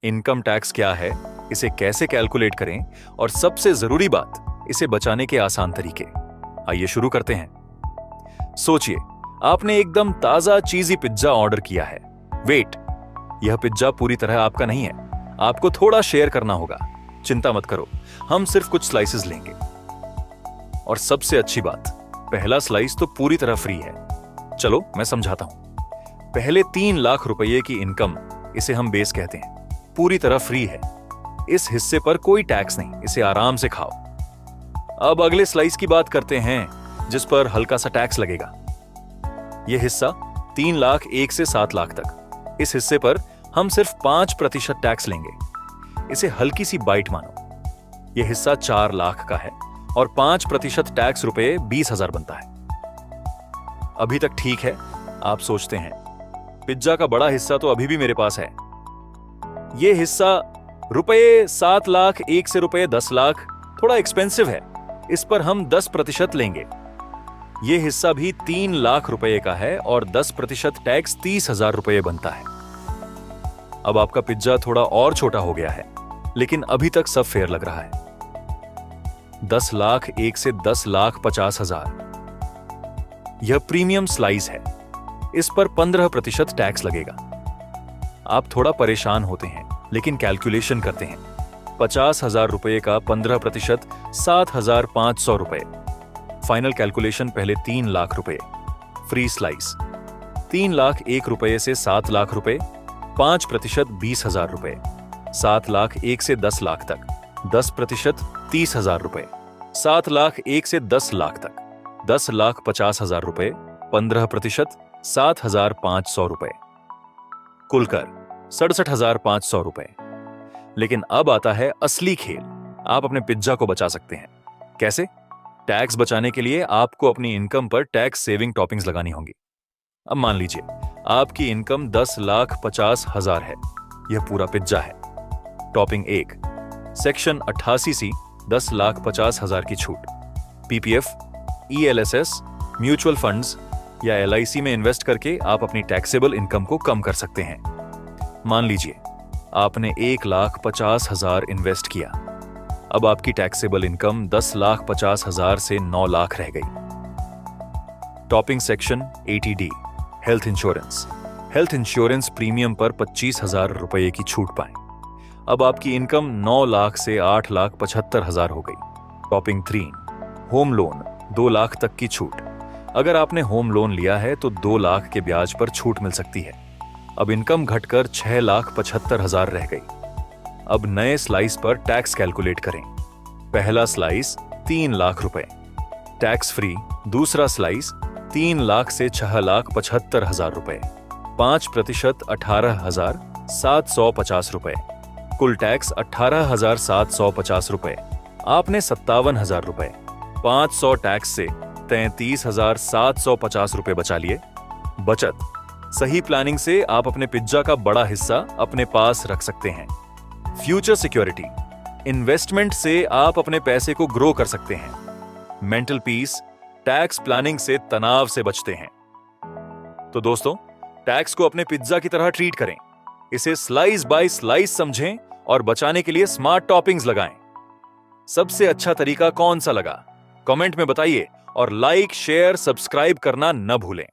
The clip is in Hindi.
इनकम टैक्स क्या है, इसे कैसे कैलकुलेट करें और सबसे जरूरी बात, इसे बचाने के आसान तरीके। आइए शुरू करते हैं। सोचिए, आपने एकदम ताजा चीजी पिज्जा ऑर्डर किया है। वेट, यह पिज्जा पूरी तरह आपका नहीं है, आपको थोड़ा शेयर करना होगा। चिंता मत करो, हम सिर्फ कुछ स्लाइसेस लेंगे। और सबसे अच्छी बात, पहला स्लाइस तो पूरी तरह फ्री है। चलो मैं समझाता हूं। पहले 3 लाख रुपए की इनकम, इसे हम बेस कहते हैं, पूरी तरह फ्री है। इस हिस्से पर कोई टैक्स नहीं, इसे आराम से खाओ। अब अगले स्लाइस की बात करते हैं, जिस पर हल्का सा टैक्स लगेगा। यह हिस्सा 3 लाख 1 से 7 लाख तक। इस हिस्से पर हम सिर्फ 5% टैक्स लेंगे। इसे हल्की सी बाइट मानो। यह हिस्सा 4 लाख का है और 5% टैक्स रुपए 20,000 बनता है। अभी तक ठीक है? आप सोचते हैं, पिज्जा का बड़ा हिस्सा तो अभी भी मेरे पास है। यह हिस्सा रुपए 7 लाख 1 से रुपए 10 लाख थोड़ा एक्सपेंसिव है, इस पर हम 10% लेंगे। यह हिस्सा भी 3 लाख रुपए का है और 10% टैक्स 30,000 रुपए बनता है। अब आपका पिज्जा थोड़ा और छोटा हो गया है, लेकिन अभी तक सब फेयर लग रहा है। 10 लाख 1 से 10 लाख 50,000। यह प्रीमियम स्लाइस है, इस पर 15% टैक्स लगेगा। आप थोड़ा परेशान होते हैं, लेकिन कैलकुलेशन करते हैं। 50,000 रुपए का 15% 7,500 रुपए। फाइनल कैलकुलेशन पहले 3 लाख रुपए। फ्री स्लाइस 3 लाख 1 रुपए से 7 लाख रुपए, 5% 20,000 रुपए। 7 लाख 1 से 10 लाख तक 10% 30,000 रुपए। 7 लाख 1 से 10 लाख तक 10 लाख 50,000 रुपए, 15% 7,500 रुपए। कुल कर 67,500 रुपए। लेकिन अब आता है असली खेल। आप अपने पिज्जा को बचा सकते हैं। कैसे? टैक्स बचाने के लिए आपको अपनी इनकम पर टैक्स सेविंग टॉपिंग्स लगानी होंगी। अब मान लीजिए आपकी इनकम 10,50,000 है। यह पूरा पिज्जा है। टॉपिंग 1, सेक्शन 88C 10,50,000 की छूट। पीपीएफ, ELSS, म्यूचुअल फंड्स या LIC में इन्वेस्ट करके आप अपनी टैक्सेबल इनकम को कम कर सकते हैं। मान लीजिए आपने 1,50,000 इन्वेस्ट किया। अब आपकी टैक्सेबल इनकम 10,50,000 से 9 लाख रह गई। Topping section 80D, health insurance. Health insurance premium पर 25,000 रुपए की छूट पाएं। अब आपकी इनकम 9 लाख से 8,75,000 हो गई। टॉपिंग 3, होम लोन, 2 लाख तक की छूट। अगर आपने होम लोन लिया है तो 2 लाख के ब्याज पर छूट मिल सकती है। अब इनकम घटकर 6,75,000 रह गई। अब नए स्लाइस पर टैक्स कैलकुलेट करें। पहला स्लाइस 3 लाख रुपए, टैक्स फ्री। दूसरा स्लाइस 3 लाख से 6,75,000 रुपए, 5% 18,750 रुपए। कुल टैक्स 18,750 रुपए। आपने 57,000 रुपए, 500 टैक्स से 33,750 रुपए बचा लिए। बचत। सही प्लानिंग से आप अपने पिज्जा का बड़ा हिस्सा अपने पास रख सकते हैं। Future security. इन्वेस्टमेंट से आप अपने पैसे को ग्रो कर सकते हैं। Mental peace. टैक्स प्लानिंग से तनाव से बचते हैं। तो दोस्तों, टैक्स को अपने पिज्जा की तरह ट्रीट करें। इसे स्लाइस बाय स्लाइस समझें और बचाने के लिए स्मार्ट टॉपिंग्स लगाएं। सबसे अच्छा तरीका कौन सा लगा? कमेंट में बताइए और लाइक, शेयर, सब्सक्राइब करना न भूलें।